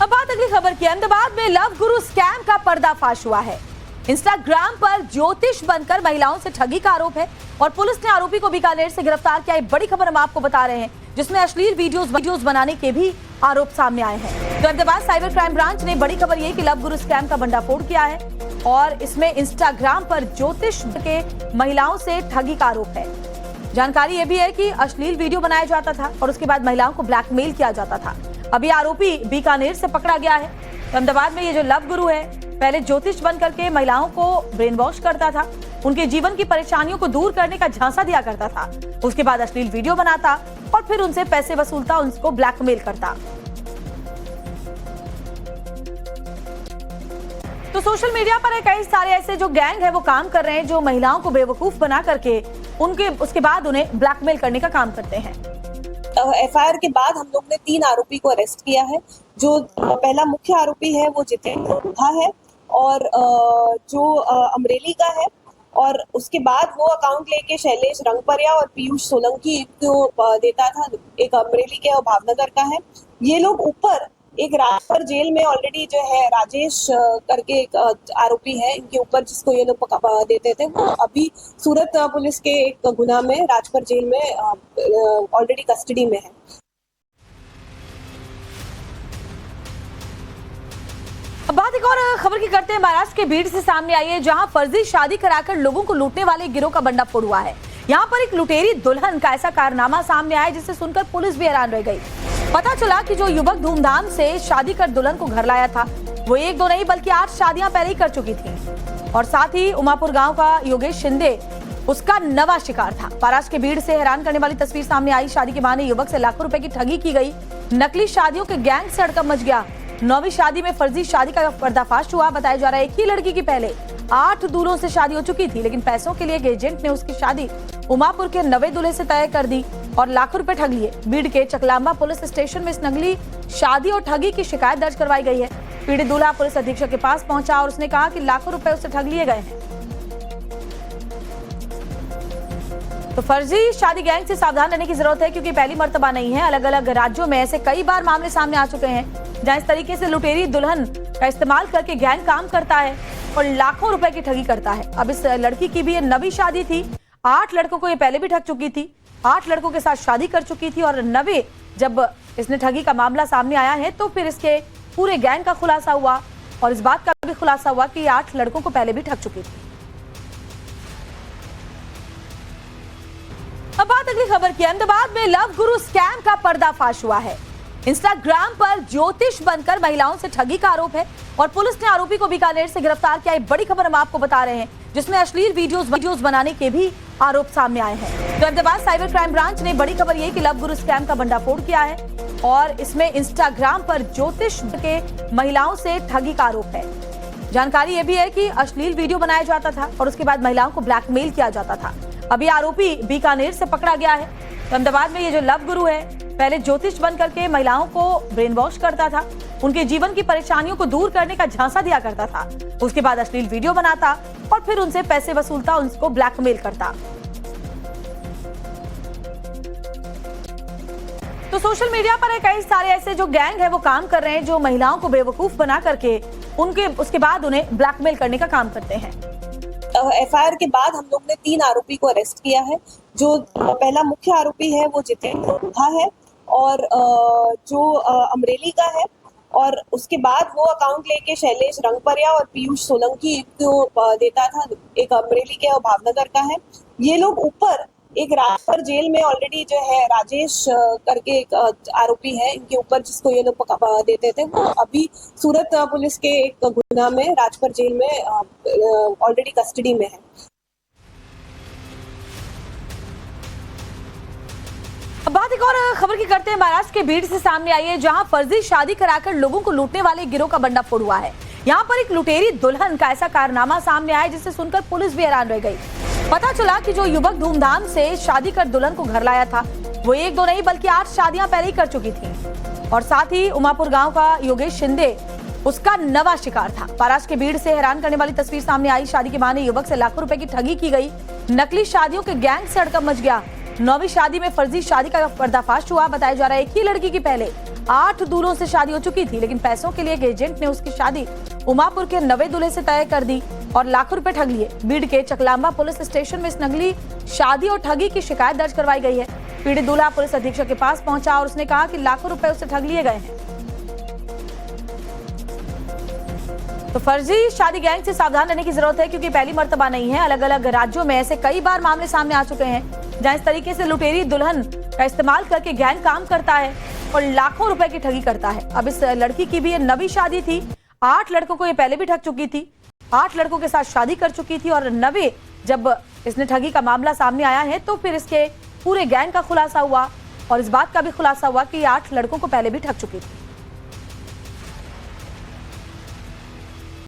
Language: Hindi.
अब बात अगली खबर की। अहमदाबाद में लव गुरु स्कैम का पर्दाफाश हुआ है। इंस्टाग्राम पर ज्योतिष बनकर महिलाओं से ठगी का आरोप है और पुलिस ने आरोपी को बीकानेर से गिरफ्तार किया। एक बड़ी खबर हम आपको बता रहे हैं जिसमें अश्लील वीडियोस बनाने के भी आरोप सामने आए हैं। तो अहमदाबाद साइबर क्राइम ब्रांच ने बड़ी खबर ये कि लव गुरु स्कैम का भंडाफोड़ किया है और इसमें इंस्टाग्राम पर ज्योतिष के महिलाओं से ठगी का आरोप है। जानकारी ये भी है कि अश्लील वीडियो बनाया जाता था और उसके बाद महिलाओं को ब्लैकमेल किया जाता था। अभी आरोपी बीकानेर से पकड़ा गया है। तो अहमदाबाद में ये जो लव गुरु है पहले ज्योतिष बन करके महिलाओं को ब्रेन वॉश करता था, उनके जीवन की परेशानियों को दूर करने का झांसा दिया करता था। उसके बाद अश्लील वीडियो बनाता और फिर उनसे पैसे वसूलता, उनको ब्लैकमेल करता। तो सोशल मीडिया पर कई सारे ऐसे जो गैंग है वो काम कर रहे हैं जो महिलाओं को बेवकूफ बना करके उसके बाद उन्हें ब्लैकमेल करने का काम करते हैं। एफआईआर के बाद हम लोग ने 3 आरोपी को अरेस्ट किया है। जो पहला मुख्य आरोपी है वो जितेंद्र लोधा है और जो अमरेली का है, और उसके बाद वो अकाउंट लेके शैलेश रंगपरिया और पीयूष सोलंकी को देता था। एक अमरेली के और भावनगर का है। ये लोग ऊपर एक राजपुर जेल में ऑलरेडी जो है राजेश करके एक आरोपी है, इनके ऊपर जिसको ये लोग देते थे, वो अभी सूरत पुलिस के एक गुना में राजपुर जेल में ऑलरेडी कस्टडी में है। अब बात एक और खबर की करते हैं। महाराष्ट्र के भीड़ से सामने आई है जहां फर्जी शादी कराकर लोगों को लूटने वाले गिरोह का भंडाफोड़ हुआ है। यहाँ पर एक लुटेरी दुल्हन का ऐसा कारनामा सामने आया जिसे सुनकर पुलिस भी हैरान रह गई। पता चला कि जो युवक धूमधाम से शादी कर दुल्हन को घर लाया था वो 1-2 नहीं बल्कि 8 शादियां पहले ही कर चुकी थी और साथ ही उमापुर गांव का योगेश शिंदे उसका नवा शिकार था। महाराष्ट्र के भीड़ से हैरान करने वाली तस्वीर सामने आई। शादी के बहाने युवक से लाखों रुपए की ठगी की गई। नकली शादियों के गैंग से हड़कंप मच गया। 9वीं शादी में फर्जी शादी का पर्दाफाश हुआ। बताया जा रहा है एक ही लड़की की पहले 8 दूल्हों से शादी हो चुकी थी, लेकिन पैसों के लिए एक एजेंट ने उसकी शादी उमापुर के नवे दूल्हे से तय कर दी और लाखों रुपए ठग लिए। भीड़ के चकलांबा पुलिस स्टेशन में इस नकली शादी और ठगी की शिकायत दर्ज करवाई गई है। पीड़ित दूल्हा पुलिस अधीक्षक के पास पहुंचा और उसने कहा कि लाखों रुपए उससे ठग लिए गए हैं। तो फर्जी शादी गैंग से सावधान रहने की जरूरत है क्योंकि पहली मर्तबा नहीं है। अलग अलग राज्यों में ऐसे कई बार मामले सामने आ चुके हैं जहां इस तरीके से लुटेरी दुल्हन का इस्तेमाल करके गैंग काम करता है और लाखों रुपए की ठगी करता है। अब इस लड़की की भी ये नवी शादी थी। 8 लड़कों को ये पहले भी ठग चुकी थी, 8 लड़कों के साथ शादी कर चुकी थी और नवे जब इसने ठगी का मामला सामने आया है तो फिर इसके पूरे गैंग का खुलासा हुआ और इस बात का भी खुलासा हुआ कि 8 लड़कों को पहले भी ठग चुकी थी। अब बात अगली खबर की। अहमदाबाद में लव गुरु स्कैम का पर्दाफाश हुआ है। इंस्टाग्राम पर ज्योतिष बनकर महिलाओं से ठगी का आरोप है और पुलिस ने आरोपी को बीकानेर से गिरफ्तार किया। एक बड़ी खबर हम आपको बता रहे हैं जिसमें अश्लील वीडियोस बनाने के भी आरोप सामने आए हैं। तो अहमदाबाद साइबर क्राइम ब्रांच ने बड़ी खबर ये कि लव गुरु स्कैम का भंडाफोड़ किया है और इसमें इंस्टाग्राम पर ज्योतिष के महिलाओं से ठगी का आरोप है। जानकारी ये भी है कि अश्लील वीडियो बनाया जाता था और उसके बाद महिलाओं को ब्लैकमेल किया जाता था। अभी आरोपी बीकानेर से पकड़ा गया है। तो अहमदाबाद में ये जो लव गुरु है पहले ज्योतिष बन करके महिलाओं को ब्रेन वॉश करता था, उनके जीवन की परेशानियों को दूर करने का झांसा दिया करता था। उसके बाद अश्लील वीडियो बनाता और फिर उनसे पैसे वसूलता, उनको ब्लैकमेल करता। तो सोशल मीडिया पर कई सारे ऐसे जो गैंग है वो काम कर रहे हैं जो महिलाओं को बेवकूफ बना करके उसके बाद उन्हें ब्लैकमेल करने का काम करते हैं। एफआईआर के बाद हम लोग ने 3 आरोपी को अरेस्ट किया है। जो पहला मुख्य आरोपी है वो जितेंद्र लोधा है और जो अमरेली का है, और उसके बाद वो अकाउंट लेके शैलेश रंगपरिया और पीयूष सोलंकी को देता था। एक अमरेली के और भावनगर का है। ये लोग ऊपर एक राजपुर जेल में ऑलरेडी जो है राजेश करके एक आरोपी है, इनके ऊपर जिसको ये लोग देते थे, वो अभी सूरत पुलिस के एक गुना में राजपुर जेल में ऑलरेडी कस्टडी में है। अब बात एक और खबर की करते हैं। महाराष्ट्र के भीड़ से सामने आई है जहां फर्जी शादी कराकर लोगों को लूटने वाले गिरोह का भंडाफोड़ हुआ है। यहाँ पर एक लुटेरी दुल्हन का ऐसा कारनामा सामने आया जिसे सुनकर पुलिस भी हैरान रह गई। पता चला कि जो युवक धूमधाम से शादी कर दुल्हन को घर लाया था वो 1-2 नहीं बल्कि 8 शादियां पहले ही कर चुकी थी और साथ ही उमापुर गांव का योगेश शिंदे उसका नवा शिकार था। महाराष्ट्र के भीड़ से हैरान करने वाली तस्वीर सामने आई। शादी के बहाने युवक से लाखों रुपए की ठगी की गई। नकली शादियों के गैंग से हड़कंप मच गया। 9वीं शादी में फर्जी शादी का पर्दाफाश हुआ। बताया जा रहा है एक ही लड़की की पहले 8 दूल्हों से शादी हो चुकी थी, लेकिन पैसों के लिए एक एजेंट ने उसकी शादी उमापुर के नवे दूल्हे से तय कर दी और लाखों रुपए ठग लिए। बीड़ के चकलांबा पुलिस स्टेशन में इस नकली शादी और ठगी की शिकायत दर्ज करवाई गई है। पीड़ित दूल्हा पुलिस अधीक्षक के पास पहुंचा और उसने कहा कि लाखों रुपए उससे ठग लिए गए हैं। तो फर्जी शादी गैंग से सावधान रहने की जरूरत है, क्योंकि पहली मर्तबा नहीं है। अलग अलग राज्यों में ऐसे कई बार मामले सामने आ चुके हैं जहां इस तरीके से लुटेरी दुल्हन का इस्तेमाल करके गैंग काम करता है और लाखों रुपए की ठगी करता है। अब इस लड़की की भी ये नवी शादी थी। 8 लड़कों को ये पहले भी ठग चुकी थी, 8 लड़कों के साथ शादी कर चुकी थी और नवे जब इसने ठगी का मामला सामने आया है तो फिर इसके पूरे गैंग का खुलासा हुआ और इस बात का भी खुलासा हुआ कि 8 लड़कों को पहले भी ठग चुकी थी।